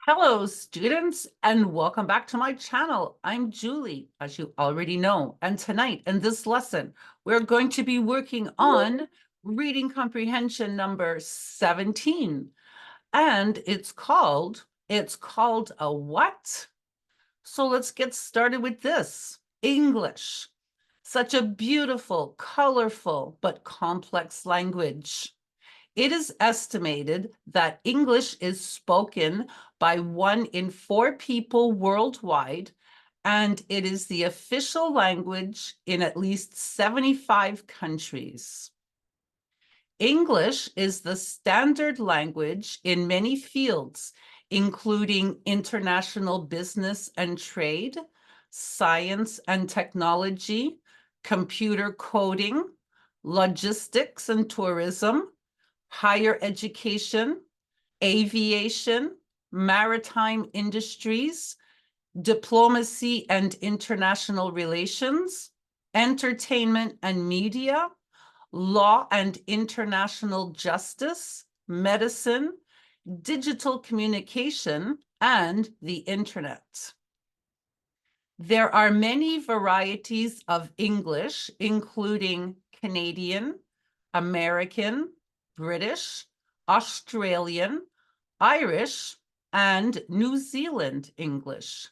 Hello, students, and welcome back to my channel. I'm Julie, as you already know, and tonight in this lesson, we're going to be working on reading comprehension number 17, and it's called a what? So let's get started with this. English, such a beautiful, colorful, but complex language. It is estimated that English is spoken by 1 in 4 people worldwide, and it is the official language in at least 75 countries. English is the standard language in many fields, including international business and trade, science and technology, computer coding, logistics and tourism, higher education, aviation, maritime industries, diplomacy and international relations, entertainment and media, law and international justice, medicine, digital communication, and the internet. There are many varieties of English, including Canadian, American, British, Australian, Irish, and New Zealand English.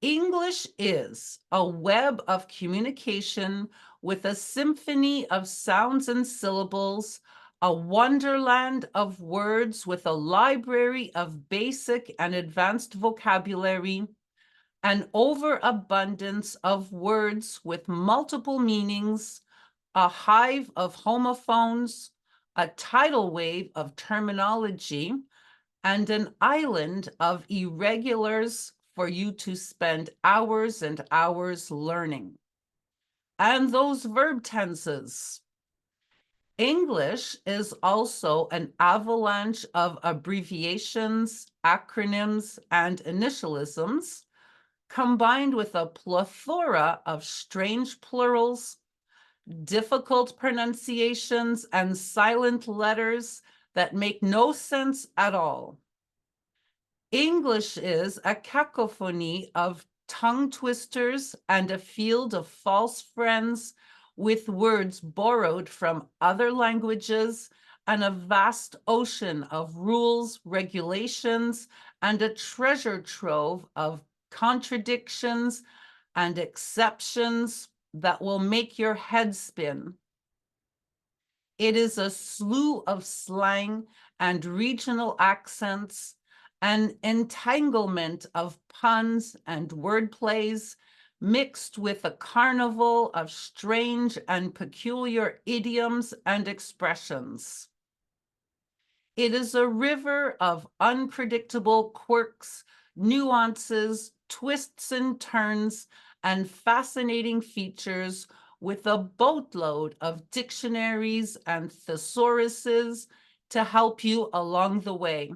English is a web of communication with a symphony of sounds and syllables, a wonderland of words with a library of basic and advanced vocabulary, an overabundance of words with multiple meanings, a hive of homophones, a tidal wave of terminology, and an island of irregulars for you to spend hours and hours learning. And those verb tenses. English is also an avalanche of abbreviations, acronyms, and initialisms, combined with a plethora of strange plurals, difficult pronunciations, and silent letters that make no sense at all. English is a cacophony of tongue twisters and a field of false friends with words borrowed from other languages and a vast ocean of rules, regulations, and a treasure trove of contradictions and exceptions that will make your head spin. It is a slew of slang and regional accents, an entanglement of puns and wordplays, mixed with a carnival of strange and peculiar idioms and expressions. It is a river of unpredictable quirks, nuances, twists and turns, and fascinating features, with a boatload of dictionaries and thesauruses to help you along the way.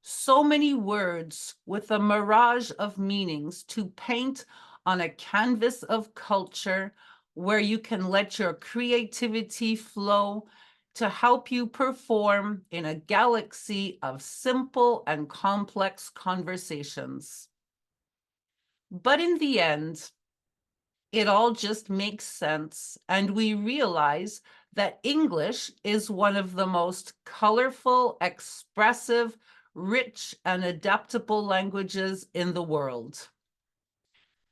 So many words with a mirage of meanings to paint on a canvas of culture where you can let your creativity flow to help you perform in a galaxy of simple and complex conversations. But in the end, it all just makes sense, and we realize that English is one of the most colorful, expressive, rich, and adaptable languages in the world.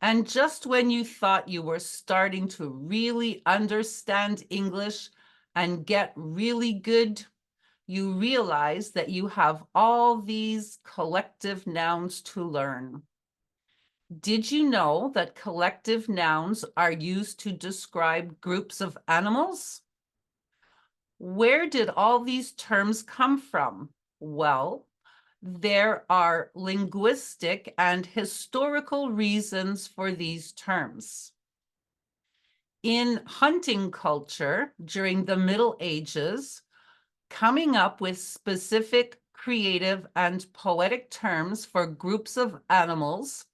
And just when you thought you were starting to really understand English and get really good, you realize that you have all these collective nouns to learn. Did you know that collective nouns are used to describe groups of animals? Where did all these terms come from? Well, there are linguistic and historical reasons for these terms. In hunting culture during the Middle Ages, coming up with specific, creative, and poetic terms for groups of animals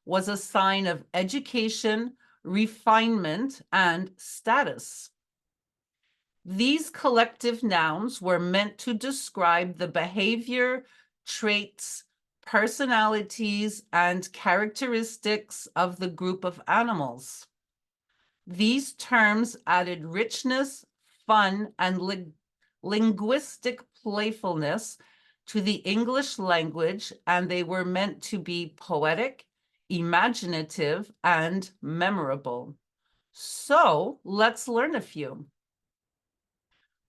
was a sign of education, refinement, and status. These collective nouns were meant to describe the behavior, traits, personalities, and characteristics of the group of animals. These terms added richness, fun, and linguistic playfulness to the English language, and they were meant to be poetic, imaginative, and memorable. So let's learn a few.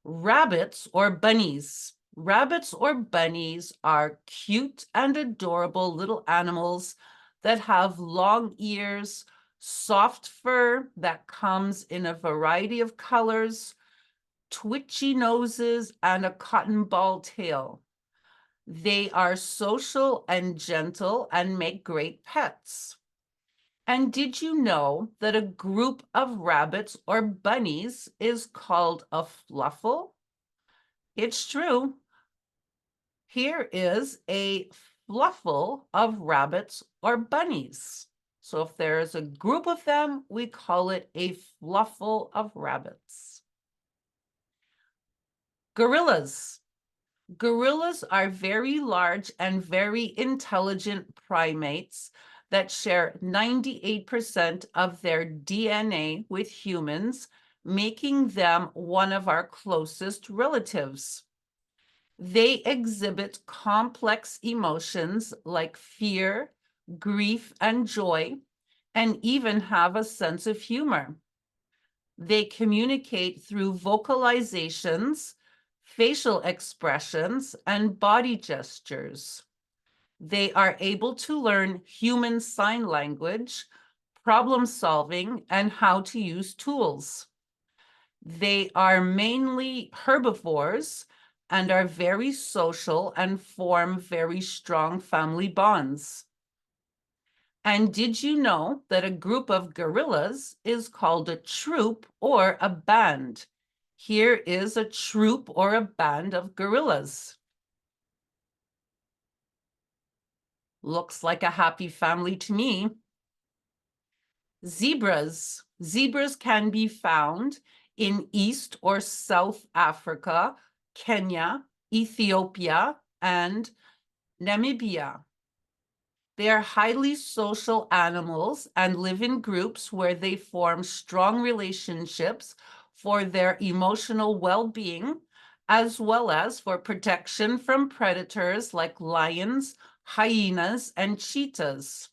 Rabbits or bunnies. Rabbits or bunnies are cute and adorable little animals that have long ears, soft fur that comes in a variety of colors, twitchy noses, and a cotton ball tail. They are social and gentle and make great pets. And did you know that a group of rabbits or bunnies is called a fluffle? It's true. Here is a fluffle of rabbits or bunnies. So if there is a group of them, we call it a fluffle of rabbits. Gorillas. Gorillas are very large and very intelligent primates that share 98% of their DNA with humans, making them one of our closest relatives. They exhibit complex emotions like fear, grief, and joy, and even have a sense of humor. They communicate through vocalizations, facial expressions, and body gestures. They are able to learn human sign language, problem solving, and how to use tools. They are mainly herbivores and are very social and form very strong family bonds. And did you know that a group of gorillas is called a troop or a band? Here is a troop or a band of gorillas. Looks like a happy family to me. Zebras. Zebras can be found in East or South Africa, Kenya, Ethiopia, and Namibia. They are highly social animals and live in groups where they form strong relationships for their emotional well-being, as well as for protection from predators like lions, hyenas, and cheetahs.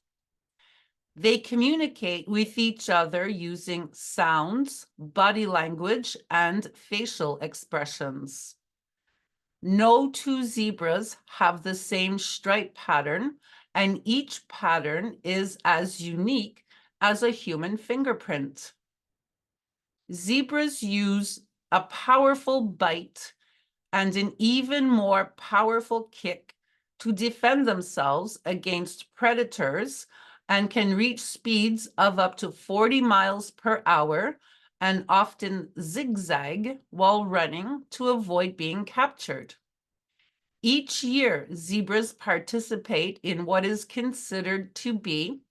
They communicate with each other using sounds, body language, and facial expressions. No two zebras have the same stripe pattern, and each pattern is as unique as a human fingerprint. Zebras use a powerful bite and an even more powerful kick to defend themselves against predators and can reach speeds of up to 40 miles per hour and often zigzag while running to avoid being captured. Each year, zebras participate in what is considered to be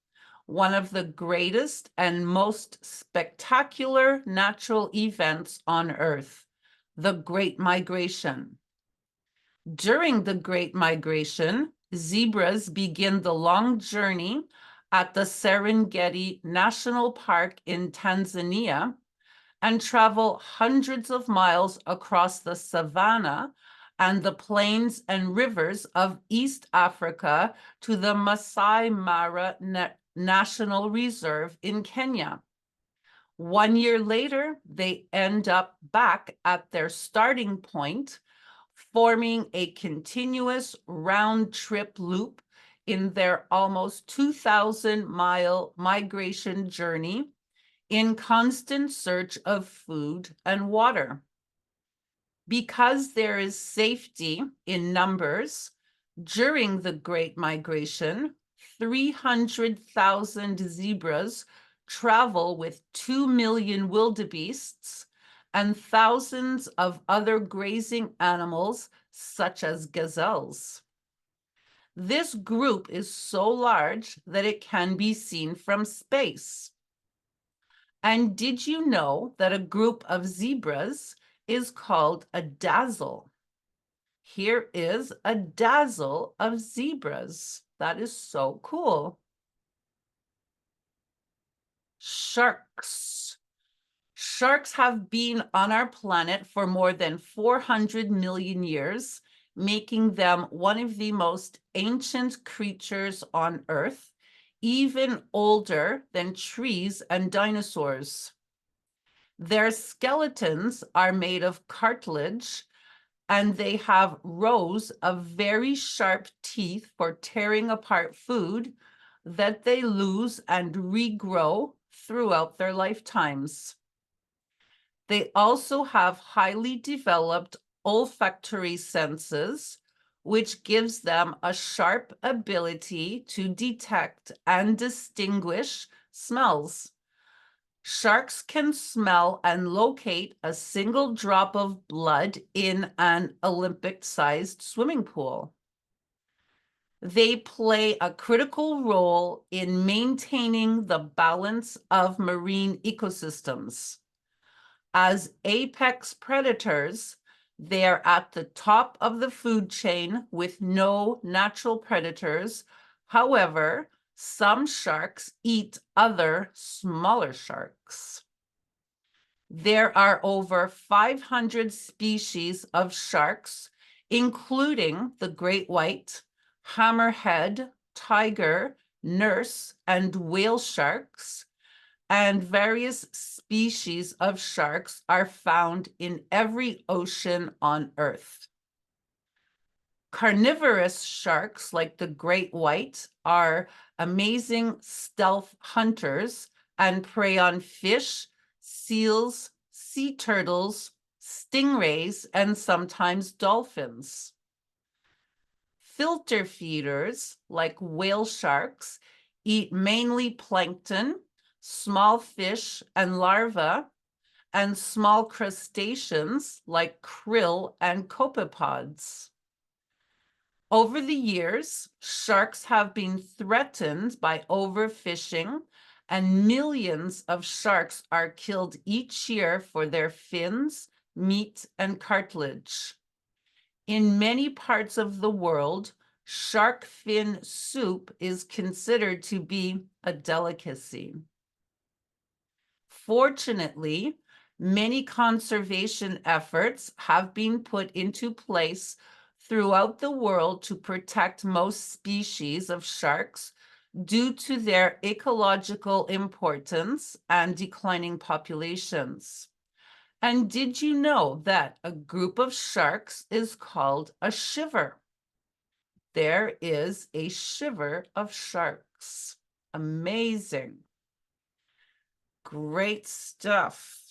one of the greatest and most spectacular natural events on Earth, the Great Migration. During the Great Migration, zebras begin the long journey at the Serengeti National Park in Tanzania and travel hundreds of miles across the savanna and the plains and rivers of East Africa to the Masai Mara National Reserve in Kenya. 1 year later, they end up back at their starting point, forming a continuous round trip loop in their almost 2,000-mile migration journey in constant search of food and water. Because there is safety in numbers, during the Great Migration, 300,000 zebras travel with 2 million wildebeests and thousands of other grazing animals, such as gazelles. This group is so large that it can be seen from space. And did you know that a group of zebras is called a dazzle. Here is a dazzle of zebras. That is so cool. Sharks. Sharks have been on our planet for more than 400 million years, making them one of the most ancient creatures on Earth, even older than trees and dinosaurs. Their skeletons are made of cartilage, and they have rows of very sharp teeth for tearing apart food that they lose and regrow throughout their lifetimes. They also have highly developed olfactory senses, which gives them a sharp ability to detect and distinguish smells. Sharks can smell and locate a single drop of blood in an Olympic-sized swimming pool. They play a critical role in maintaining the balance of marine ecosystems. As apex predators, they are at the top of the food chain with no natural predators. However, some sharks eat other smaller sharks. There are over 500 species of sharks, including the great white, hammerhead, tiger, nurse, and whale sharks, and various species of sharks are found in every ocean on Earth. Carnivorous sharks, like the great white, are amazing stealth hunters and prey on fish, seals, sea turtles, stingrays, and sometimes dolphins. Filter feeders, like whale sharks, eat mainly plankton, small fish and larvae, and small crustaceans like krill and copepods. Over the years, sharks have been threatened by overfishing, and millions of sharks are killed each year for their fins, meat, and cartilage. In many parts of the world, shark fin soup is considered to be a delicacy. Fortunately, many conservation efforts have been put into place throughout the world to protect most species of sharks due to their ecological importance and declining populations. And did you know that a group of sharks is called a shiver? There is a shiver of sharks. Amazing. Great stuff.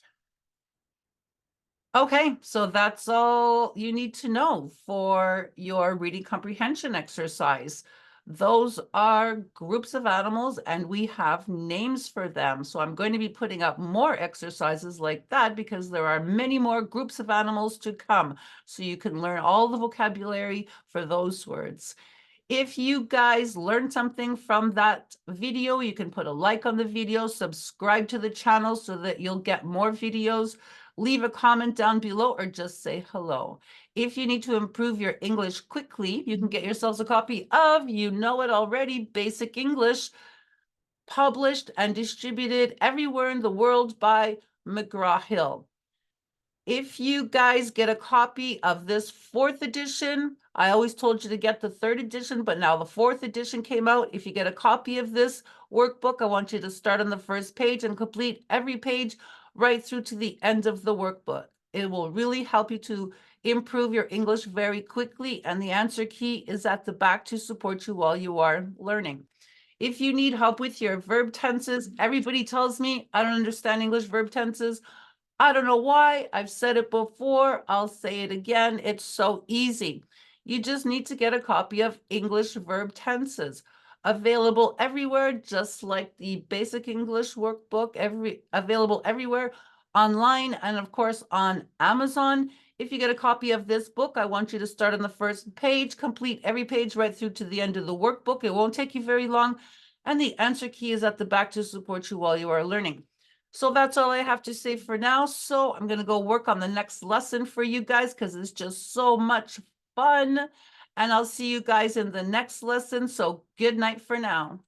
Okay, so that's all you need to know for your reading comprehension exercise. Those are groups of animals and we have names for them. So I'm going to be putting up more exercises like that because there are many more groups of animals to come. So you can learn all the vocabulary for those words. If you guys learned something from that video, you can put a like on the video, subscribe to the channel so that you'll get more videos. Leave a comment down below or just say hello. If you need to improve your English quickly, you can get yourselves a copy of You Know It Already Basic English, published and distributed everywhere in the world by McGraw-Hill. If you guys get a copy of this 4th edition, I always told you to get the 3rd edition, but now the 4th edition came out. If you get a copy of this workbook, I want you to start on the first page and complete every page right through to the end of the workbook. It will really help you to improve your English very quickly, and the answer key is at the back to support you while you are learning. If you need help with your verb tenses, everybody tells me I don't understand English verb tenses. I don't know why. I've said it before. I'll say it again. It's so easy. You just need to get a copy of English verb tenses, available everywhere, just like the basic English workbook, available everywhere online and of course on Amazon. If you get a copy of this book, I want you to start on the first page, complete every page right through to the end of the workbook. It won't take you very long. And the answer key is at the back to support you while you are learning. So that's all I have to say for now. So I'm going to go work on the next lesson for you guys because it's just so much fun. And I'll see you guys in the next lesson. So good night for now.